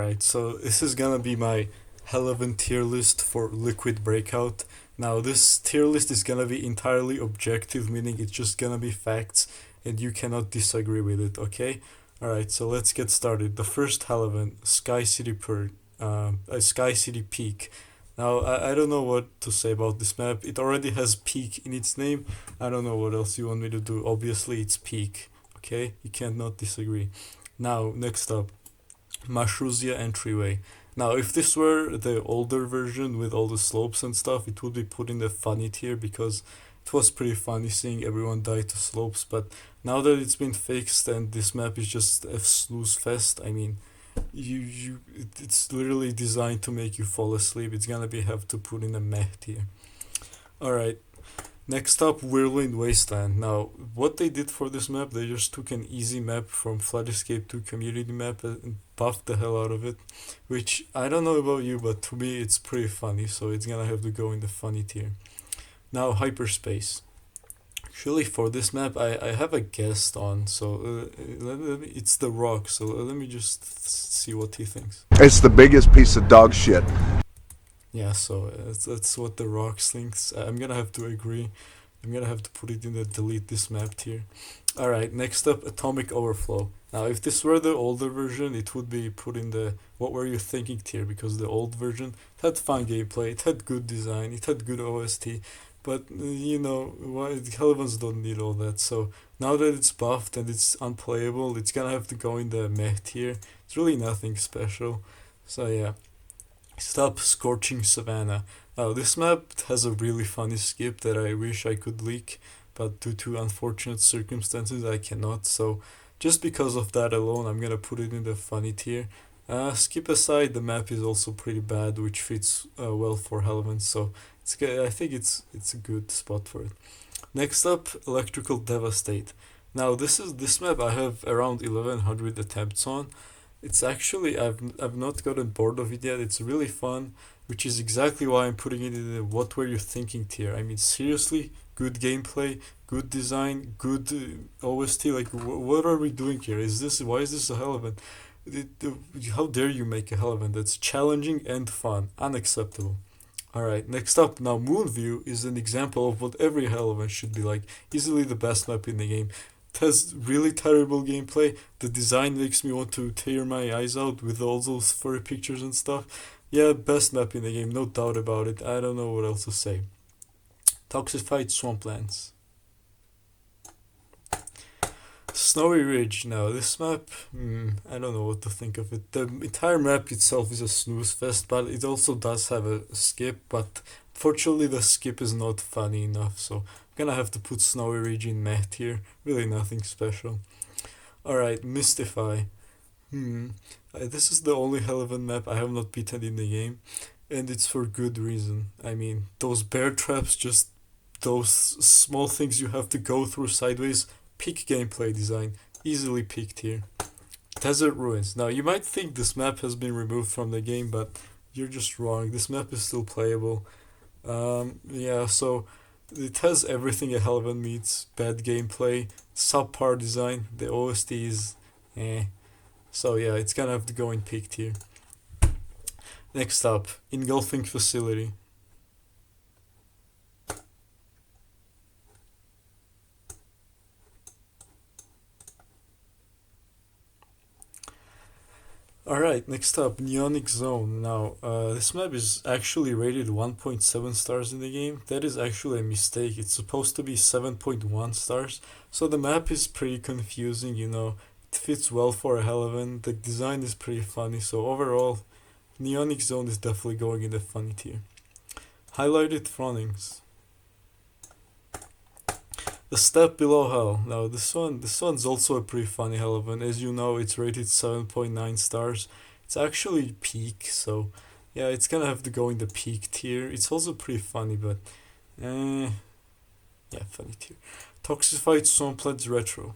Alright, so this is gonna be my Hellevan tier list for Liquid Breakout. Now, this tier list is gonna be entirely objective, meaning it's just gonna be facts and you cannot disagree with it, okay? Alright, so let's get started. The first Hellevan, Sky City Peak. Now, I don't know what to say about this map. It already has Peak in its name. I don't know what else you want me to do. Obviously, it's Peak, okay? You cannot disagree. Now, next up. Mashruzia entryway. Now, if this were the older version with all the slopes and stuff, it would be put in the funny tier because it was pretty funny seeing everyone die to slopes. But now that it's been fixed and this map is just a snooze fest, I mean, it's literally designed to make you fall asleep. It's gonna be have to put in a meh tier. All right, next up, Whirlwind Wasteland. Now, what they did for this map, they just took an easy map from Flood Escape to Community map and buffed the hell out of it. Which, I don't know about you, but to me it's pretty funny, so it's gonna have to go in the funny tier. Now, Hyperspace. Actually, for this map, I have a guest on, so it's The Rock, so let me just see what he thinks. It's the biggest piece of dog shit. Yeah, so that's what The Rock thinks. I'm gonna have to agree. I'm gonna have to put it in the delete this map tier. Alright, next up, Atomic Overflow. Now, if this were the older version, it would be put in the what were you thinking tier, because the old version had fun gameplay, it had good design, it had good OST, but why Hellevans don't need all that. So now that it's buffed and it's unplayable, it's gonna have to go in the meh tier. It's really nothing special. So yeah. Stop Scorching Savannah. Now, this map has a really funny skip that I wish I could leak, but due to unfortunate circumstances, I cannot. So, just because of that alone, I'm gonna put it in the funny tier. Skip aside, the map is also pretty bad, which fits well for Hellevan, so I think it's a good spot for it. Next up, Electrical Devastate. Now, this map I have around 1100 attempts on. It's actually I've not gotten bored of it yet. It's really fun, which is exactly why I'm putting it in the what were you thinking tier. I mean, seriously, good gameplay, good design, good OST. Like, what are we doing here? Why is this a Hellevan? How dare you make a Hellevan that's challenging and fun? Unacceptable. Alright, next up, now Moonview is an example of what every Hellevan should be like. Easily the best map in the game. It has really terrible gameplay. The design makes me want to tear my eyes out with all those furry pictures and stuff. Yeah, best map in the game, no doubt about it. I don't know what else to say. Toxified Swamplands. Snowy Ridge. Now, this map, I don't know what to think of it. The entire map itself is a snooze fest, but it also does have a skip, but fortunately the skip is not funny enough, so I'm gonna have to put Snowy Ridge in meh here. Really nothing special. Alright, Mystify. This is the only Hellevan map I have not beaten in the game, and it's for good reason. I mean, those bear traps, just those small things you have to go through sideways, peak gameplay design, easily peaked here. Desert Ruins. Now, you might think this map has been removed from the game, but you're just wrong. This map is still playable. Yeah, so it has everything a Hellevan needs. Bad gameplay, subpar design, the OST is eh. So yeah, it's gonna have to go in peaked here. Next up, Engulfing Facility. Alright, next up, Neonic Zone. Now, this map is actually rated 1.7 stars in the game. That is actually a mistake. It's supposed to be 7.1 stars. So the map is pretty confusing, It fits well for a Hellevan. The design is pretty funny. So overall, Neonic Zone is definitely going in the funny tier. Highlighted Fronings. The Step Below Hell. Now, this one's also a pretty funny Hellevan. As you know, it's rated 7.9 stars. It's actually peak, so yeah, it's gonna have to go in the peak tier. It's also pretty funny, but yeah, funny tier. Toxified Swamplands Retro.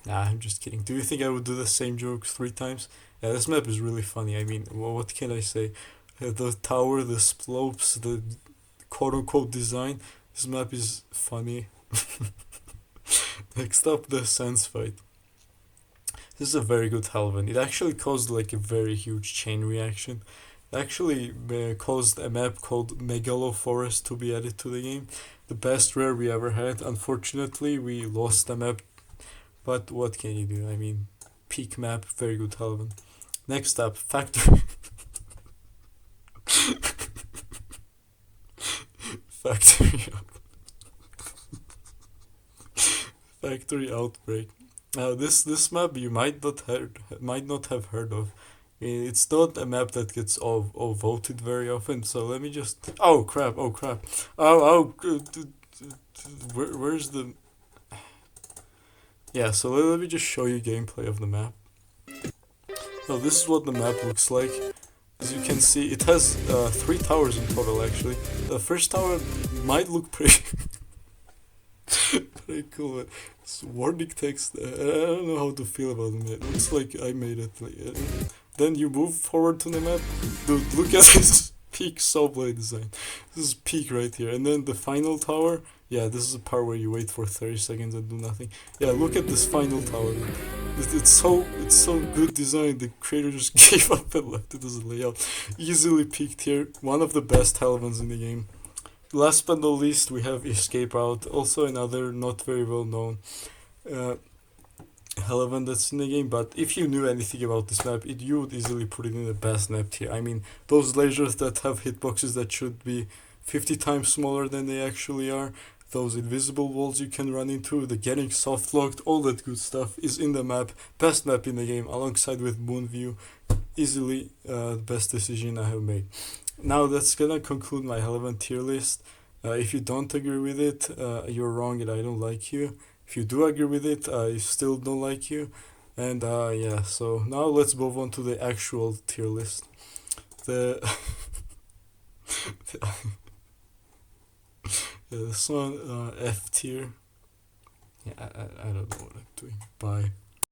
Nah, I'm just kidding. Do you think I would do the same jokes 3 times? Yeah, this map is really funny. I mean, what can I say? The tower, the slopes, the quote-unquote design. This map is funny. Next up, the Sense Fight. This is a very good Hellevan. It actually caused like a very huge chain reaction. It actually caused a map called Megalo Forest to be added to the game. The best rare we ever had. Unfortunately, we lost the map, but what can you do? I mean, peak map, very good Hellevan. Next up, Factory. Factory. Factory Outbreak. Now this map you might not have heard of. It's not a map that gets all voted very often. So let me just. Oh crap! Oh crap! Where's the? Yeah. So let me just show you gameplay of the map. Oh, this is what the map looks like. As you can see, it has 3 towers in total. Actually, the first tower might look pretty. Pretty cool. But it's warning text. I don't know how to feel about them yet. Looks like I made it. Like, then you move forward to the map. Dude, look at this peak subway design. This is peak right here. And then the final tower. Yeah, this is a part where you wait for 30 seconds and do nothing. Yeah, look at this final tower. It's so good design. The creator just gave up and left it as a layout. Easily peaked here. One of the best Hellevans in the game. Last but not least, we have Escape Route, also another not very well known uh, Hellevan that's in the game. But if you knew anything about this map, you would easily put it in the best map tier. I mean, those lasers that have hitboxes that should be 50 times smaller than they actually are, those invisible walls you can run into, the getting soft locked, all that good stuff is in the map. Best map in the game, alongside with Moonview. Easily the best decision I have made. Now that's gonna conclude my Hellevan tier list. If you don't agree with it, you're wrong and I don't like you. If you do agree with it, I still don't like you. And yeah, so now let's move on to the actual tier list. The this one F tier. Yeah, I don't know what I'm doing. Bye.